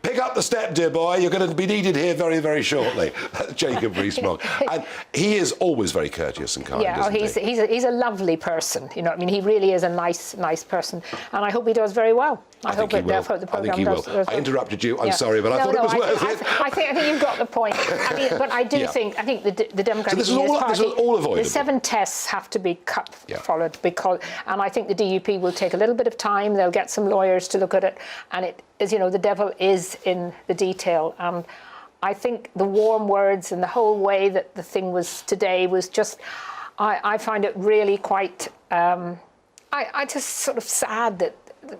pick up the step, dear boy. You're going to be needed here very, very shortly. That's Jacob Rees-Mogg. And he is always very courteous and kind, he's a lovely person. You know, I mean, he really is a nice person. And I hope he does very well. I hope the programme does. I interrupted you. I'm sorry, but I thought it was worth it. I think you've got the point. I mean, but I do think the Democratic This is all avoidable. The 7 tests have to be followed and I think the DUP will take a little bit of time. They'll get some lawyers to look at it, and it is, the devil is in the detail. And I think the warm words and the whole way that the thing was today was just, I find it really quite. I just sort of sad that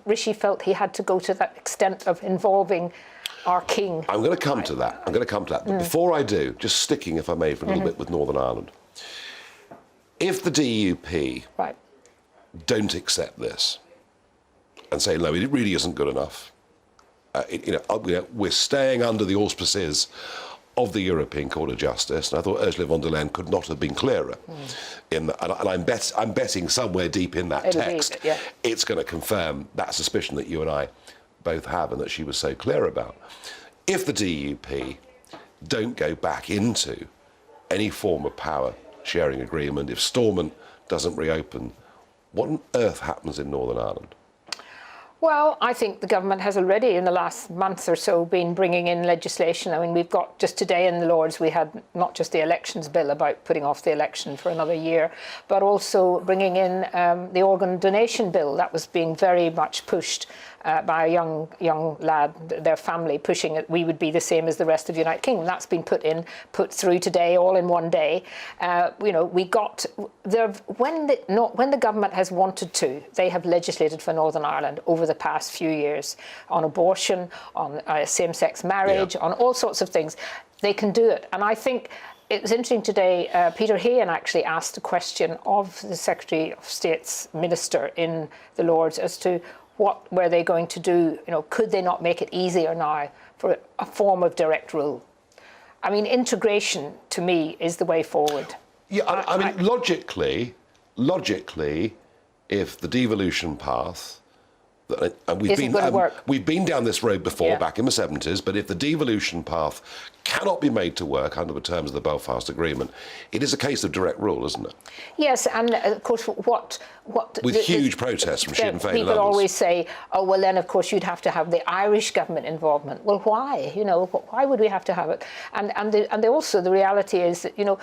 Rishi felt he had to go to that extent of involving our king. I'm going to come to that. But before I do, just sticking, if I may, for a little bit with Northern Ireland. If the DUP don't accept this and say, no, it really isn't good enough, we're staying under the auspices of the European Court of Justice, and I thought Ursula von der Leyen could not have been clearer. And I'm betting somewhere deep in that text, it's going to confirm that suspicion that you and I both have and that she was so clear about. If the DUP don't go back into any form of power sharing agreement, if Stormont doesn't reopen, what on earth happens in Northern Ireland? Well, I think the government has already, in the last month or so, been bringing in legislation. I mean, we've got, just today in the Lords, we had not just the elections bill about putting off the election for another year, but also bringing in the organ donation bill that was being very much pushed by a young lad, their family, pushing it. We would be the same as the rest of the United Kingdom. That's been put through today, all in one day. We got when the government has wanted to, they have legislated for Northern Ireland over the past few years on abortion, on same-sex marriage, on all sorts of things. They can do it, and I think. It was interesting today, Peter Hahan actually asked a question of the Secretary of State's minister in the Lords as to what were they going to do, could they not make it easier now for a form of direct rule? I mean, integration, to me, is the way forward. Yeah, I mean, logically, if the devolution path And we've been down this road before, back in the 70s, but if the devolution path cannot be made to work under the terms of the Belfast Agreement, it is a case of direct rule, isn't it? Yes, and of course, what with huge protests from Sinn Féin and people others. always say, oh, well, then, of course, you'd have to have the Irish government involvement. Well, why? You know, why would we have to have it? And also, the reality is that, you know,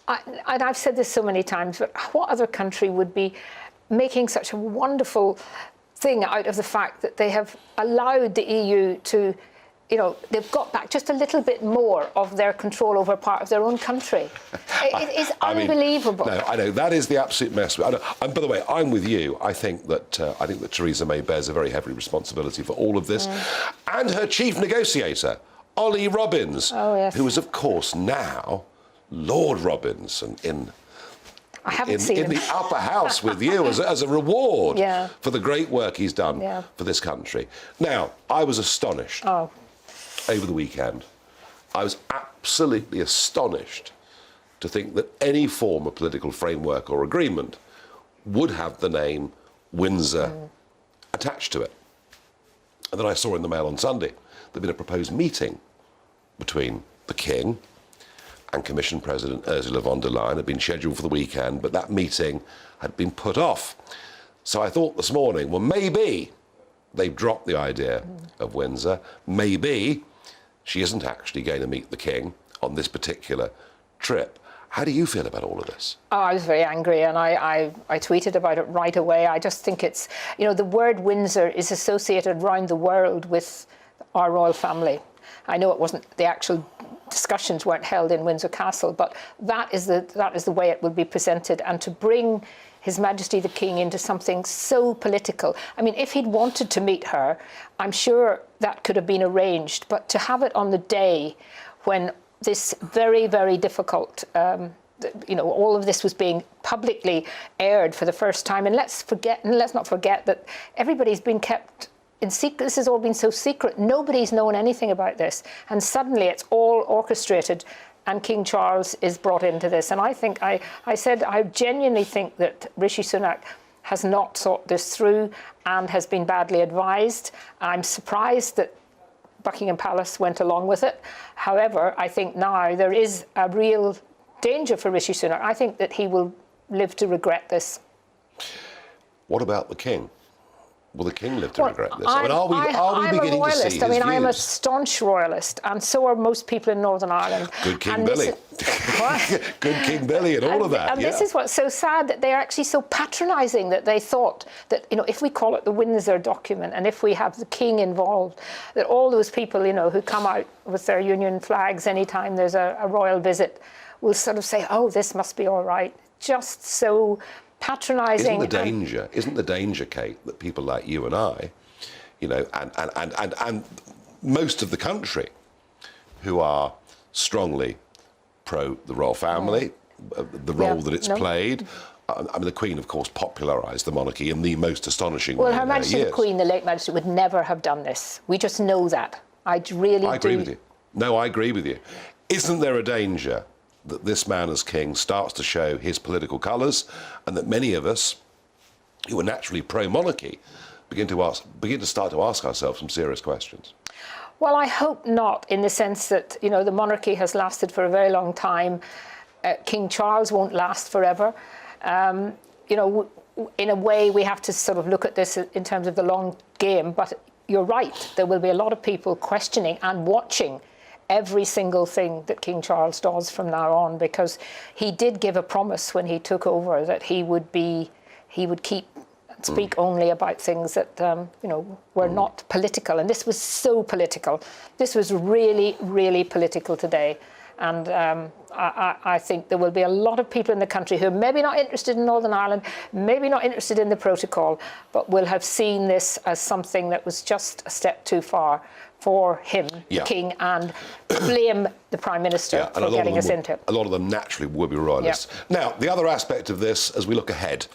and I've said this so many times, but what other country would be making such a wonderful thing out of the fact that they have allowed the EU to, you know, they've got back just a little bit more of their control over part of their own country. It is unbelievable. No, I know that is the absolute mess. And by the way, I'm with you. I think that Theresa May bears a very heavy responsibility for all of this, and her chief negotiator, Ollie Robbins, who is, of course, now Lord Robbins, and in the upper house with you as a reward for the great work he's done for this country. Now, I was astonished over the weekend. I was absolutely astonished to think that any form of political framework or agreement would have the name Windsor attached to it. And then I saw in the Mail on Sunday there'd been a proposed meeting between the King and Commission President Ursula von der Leyen had been scheduled for the weekend, but that meeting had been put off. So I thought this morning, well, maybe they've dropped the idea of Windsor. Maybe she isn't actually going to meet the King on this particular trip. How do you feel about all of this? Oh, I was very angry, and I tweeted about it right away. I just think it's, you know, the word Windsor is associated around the world with our royal family. I know it wasn't, the actual discussions weren't held in Windsor Castle, but that is the way it will be presented. And to bring His Majesty the King into something so political, I mean, if he'd wanted to meet her, I'm sure that could have been arranged. But to have it on the day when this very, very difficult, you know, all of this was being publicly aired for the first time, and let's not forget that everybody's been kept in secret. This has all been so secret. Nobody's known anything about this. And suddenly it's all orchestrated and King Charles is brought into this. And I think, I genuinely think that Rishi Sunak has not thought this through and has been badly advised. I'm surprised that Buckingham Palace went along with it. However, I think now there is a real danger for Rishi Sunak. I think that he will live to regret this. What about the King? Will the King live to regret this? I mean, are we beginning to see his views? I'm a staunch royalist, and so are most people in Northern Ireland. Good King Billy. Good King Billy and all of that. And this is what's so sad, that they're actually so patronising that they thought that, you know, if we call it the Windsor document and if we have the King involved, that all those people, you know, who come out with their Union flags anytime there's a royal visit will sort of say, oh, this must be all right. Just so patronising. Isn't the danger, Kate, that people like you and I, you know, and most of the country who are strongly pro the royal family, the role that it's played. I mean, the Queen, of course, popularised the monarchy in the most astonishing way. Well, Her Majesty the Queen, the late Majesty, would never have done this. We just know that. I agree with you. No, I agree with you. Isn't there a danger that this man as King starts to show his political colours, and that many of us who are naturally pro-monarchy begin to start to ask ourselves some serious questions? Well, I hope not, in the sense that, you know, the monarchy has lasted for a very long time. King Charles won't last forever. You know, in a way, we have to sort of look at this in terms of the long game, but you're right. There will be a lot of people questioning and watching every single thing that King Charles does from now on, because he did give a promise when he took over that he would keep and speak only about things that you know, were not political. And this was so political. This was really, really political today. And I think there will be a lot of people in the country who are maybe not interested in Northern Ireland, maybe not interested in the protocol, but will have seen this as something that was just a step too far for him, the King, and blame the Prime Minister for getting us into it. A lot of them naturally would be royalists. Yeah. Now, the other aspect of this, as we look ahead,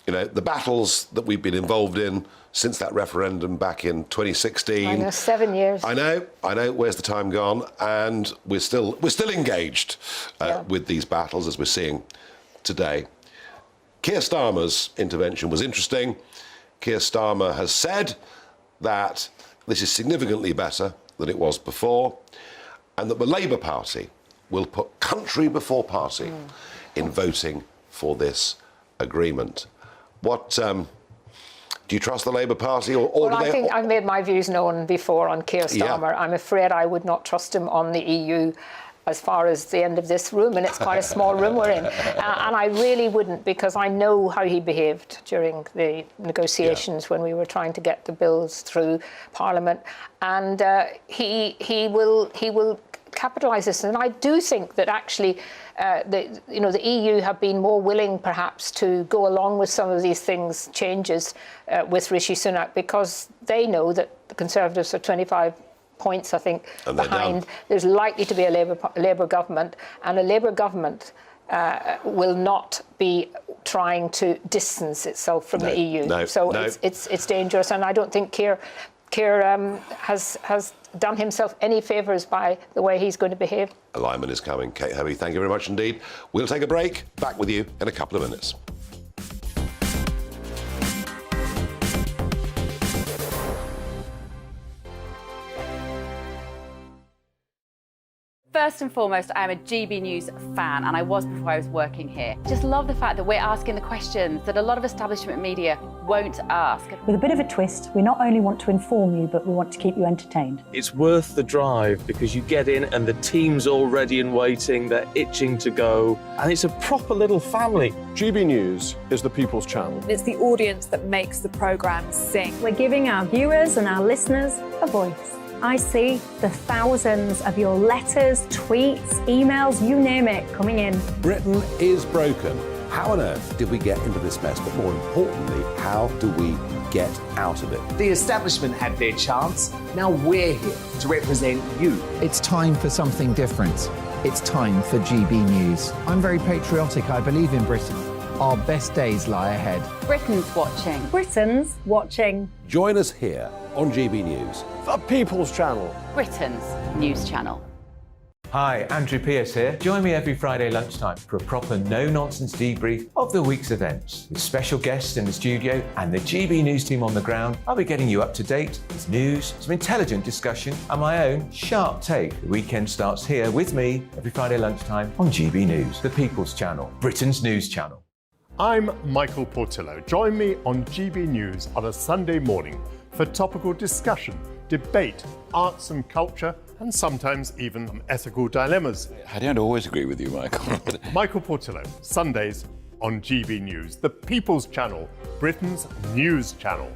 you know, the battles that we've been involved in since that referendum back in 2016. I know, 7 years. I know. Where's the time gone? And we're still engaged with these battles, as we're seeing today. Keir Starmer's intervention was interesting. Keir Starmer has said that this is significantly better than it was before, and that the Labour Party will put country before party in voting for this agreement. What do you trust the Labour Party, or well, I think I've made my views known before on Keir Starmer. Yeah. I'm afraid I would not trust him on the EU as far as the end of this room, and it's quite a small room we're in. And I really wouldn't, because I know how he behaved during the negotiations when we were trying to get the bills through Parliament, and he will capitalise this. And I do think that actually the EU have been more willing perhaps to go along with some of these changes with Rishi Sunak, because they know that the Conservatives are 25 points, I think, behind. There's likely to be a Labour government, and a Labour government will not be trying to distance itself from the EU. It's dangerous, and I don't think Keir has done himself any favours by the way he's going to behave. Alignment is coming. Kate Hervey, thank you very much indeed. We'll take a break. Back with you in a couple of minutes. First and foremost, I am a GB News fan, and I was before I was working here. Just love the fact that we're asking the questions that a lot of establishment media won't ask. With a bit of a twist, we not only want to inform you, but we want to keep you entertained. It's worth the drive, because you get in and the team's all ready and waiting, they're itching to go, and it's a proper little family. GB News is the People's Channel. It's the audience that makes the programme sing. We're giving our viewers and our listeners a voice. I see the thousands of your letters, tweets, emails, you name it, coming in. Britain is broken. How on earth did we get into this mess? But more importantly, how do we get out of it? The establishment had their chance. Now we're here to represent you. It's time for something different. It's time for GB News. I'm very patriotic. I believe in Britain. Our best days lie ahead. Britain's watching. Britain's watching. Join us here on GB News. The People's Channel. Britain's news channel. Hi, Andrew Pierce here. Join me every Friday lunchtime for a proper no-nonsense debrief of the week's events. With special guests in the studio and the GB News team on the ground, I'll be getting you up to date with news, some intelligent discussion, and my own sharp take. The weekend starts here with me every Friday lunchtime on GB News, the People's Channel, Britain's news channel. I'm Michael Portillo. Join me on GB News on a Sunday morning for topical discussion, debate, arts and culture, and sometimes even some ethical dilemmas. I don't always agree with you, Michael. Michael Portillo, Sundays on GB News, the People's Channel, Britain's news channel.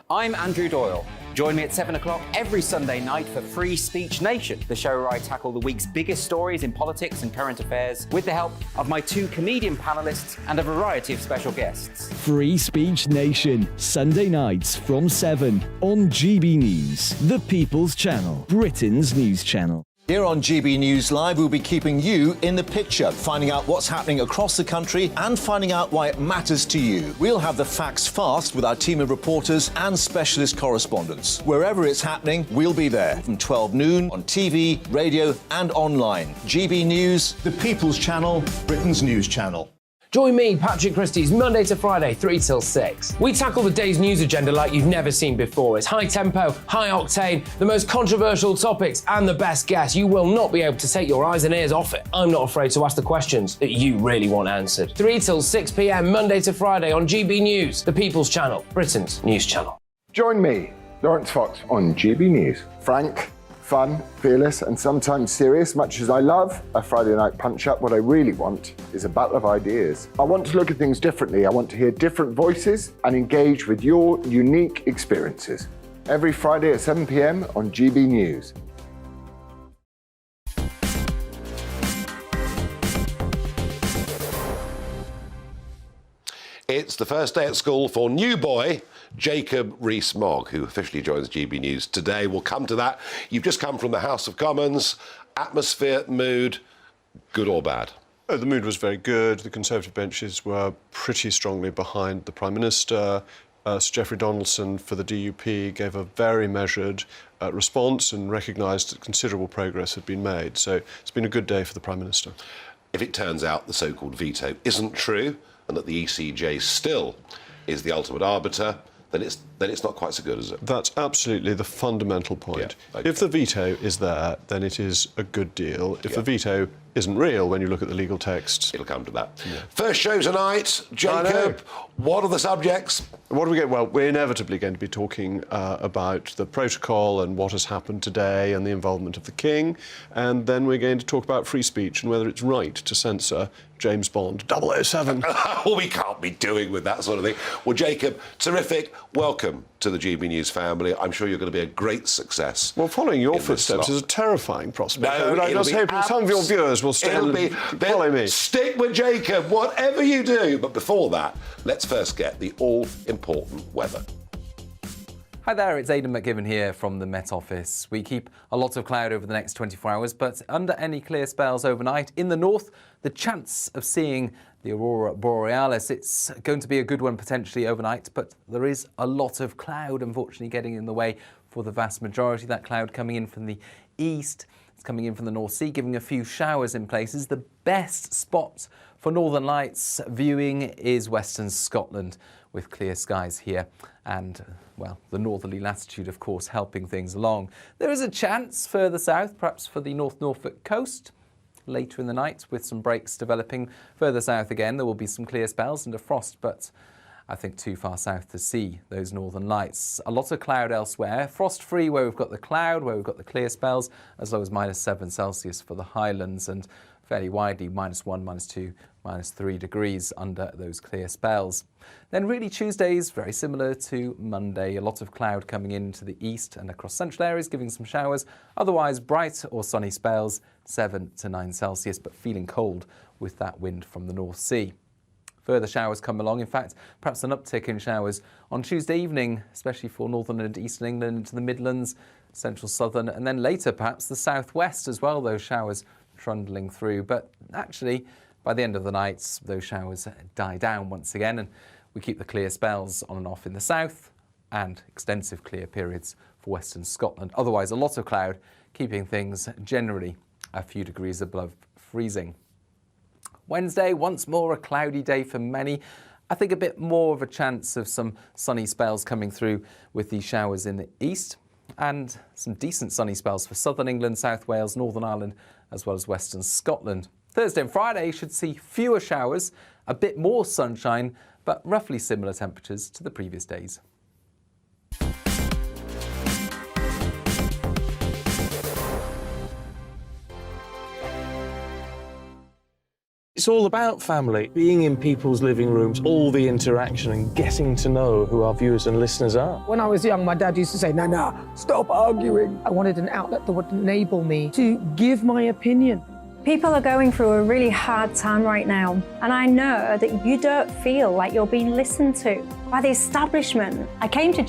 I'm Andrew Doyle. Join me at 7 o'clock every Sunday night for Free Speech Nation, the show where I tackle the week's biggest stories in politics and current affairs with the help of my two comedian panellists and a variety of special guests. Free Speech Nation, Sunday nights from 7 on GB News, the People's Channel, Britain's news channel. Here on GB News Live, we'll be keeping you in the picture, finding out what's happening across the country and finding out why it matters to you. We'll have the facts fast with our team of reporters and specialist correspondents. Wherever it's happening, we'll be there from 12 noon on TV, radio and online. GB News, the People's Channel, Britain's news channel. Join me, Patrick Christie's, Monday to Friday, 3 till 6. We tackle the day's news agenda like you've never seen before. It's high tempo, high octane, the most controversial topics, and the best guests. You will not be able to take your eyes and ears off it. I'm not afraid to ask the questions that you really want answered. 3 till 6 p.m, Monday to Friday on GB News, the People's Channel, Britain's news channel. Join me, Lawrence Fox, on GB News. Frank, fun, fearless, and sometimes serious. Much as I love a Friday night punch-up, what I really want is a battle of ideas. I want to look at things differently. I want to hear different voices and engage with your unique experiences. Every Friday at 7 p.m. on GB News. It's the first day at school for new boy Jacob Rees-Mogg, who officially joins GB News today. We'll come to that. You've just come from the House of Commons. Atmosphere, mood, good or bad? Oh, the mood was very good. The Conservative benches were pretty strongly behind the Prime Minister. Sir Geoffrey Donaldson for the DUP gave a very measured response and recognised that considerable progress had been made. So it's been a good day for the Prime Minister. If it turns out the so-called veto isn't true and that the ECJ still is the ultimate arbiter, then it's not quite so good, is it? That's absolutely the fundamental point. Yeah, okay. If the veto is there, then it is a good deal. If the veto isn't real, when you look at the legal text... It'll come to that. Yeah. First show tonight, Jacob, what are the subjects? What do we get? Well, we're inevitably going to be talking about the protocol and what has happened today and the involvement of the King, and then we're going to talk about free speech and whether it's right to censor James Bond 007. Well, we can't be doing with that sort of thing. Well, Jacob, terrific. Welcome to the GB News family. I'm sure you're going to be a great success. Well, following your footsteps is a terrifying prospect. No, but I just hope some of your viewers will follow me. Stick with Jacob, whatever you do. But before that, let's first get the all-important weather. Hi there, it's Aidan McGibbon here from the Met Office. We keep a lot of cloud over the next 24 hours, but under any clear spells overnight, in the north, the chance of seeing the aurora borealis, it's going to be a good one potentially overnight, but there is a lot of cloud, unfortunately, getting in the way for the vast majority. That cloud coming in from the east, it's coming in from the North Sea, giving a few showers in places. The best spot for Northern Lights viewing is Western Scotland, with clear skies here and, well, the northerly latitude, of course, helping things along. There is a chance further south, perhaps for the North Norfolk coast, later in the night, with some breaks developing. Further south again, there will be some clear spells and a frost, but I think too far south to see those northern lights. A lot of cloud elsewhere. Frost-free where we've got the cloud, where we've got the clear spells, as low as -7 Celsius for the Highlands, and fairly widely -1, -2, -3 degrees under those clear spells. Then really Tuesday's very similar to Monday. A lot of cloud coming into the east and across central areas, giving some showers. Otherwise bright or sunny spells, 7 to 9 Celsius, but feeling cold with that wind from the North Sea. Further showers come along. In fact, perhaps an uptick in showers on Tuesday evening, especially for northern and eastern England, into the Midlands, central southern, and then later perhaps the southwest as well, those showers trundling through. But actually, by the end of the night, those showers die down once again, and we keep the clear spells on and off in the south and extensive clear periods for Western Scotland. Otherwise, a lot of cloud, keeping things generally a few degrees above freezing. Wednesday, once more a cloudy day for many. I think a bit more of a chance of some sunny spells coming through with these showers in the east, and some decent sunny spells for southern England, South Wales, Northern Ireland, as well as Western Scotland. Thursday and Friday should see fewer showers, a bit more sunshine, but roughly similar temperatures to the previous days. It's all about family, being in people's living rooms, all the interaction and getting to know who our viewers and listeners are. When I was young, my dad used to say, "Nah, stop arguing." I wanted an outlet that would enable me to give my opinion. People are going through a really hard time right now, and I know that you don't feel like you're being listened to by the establishment. I came to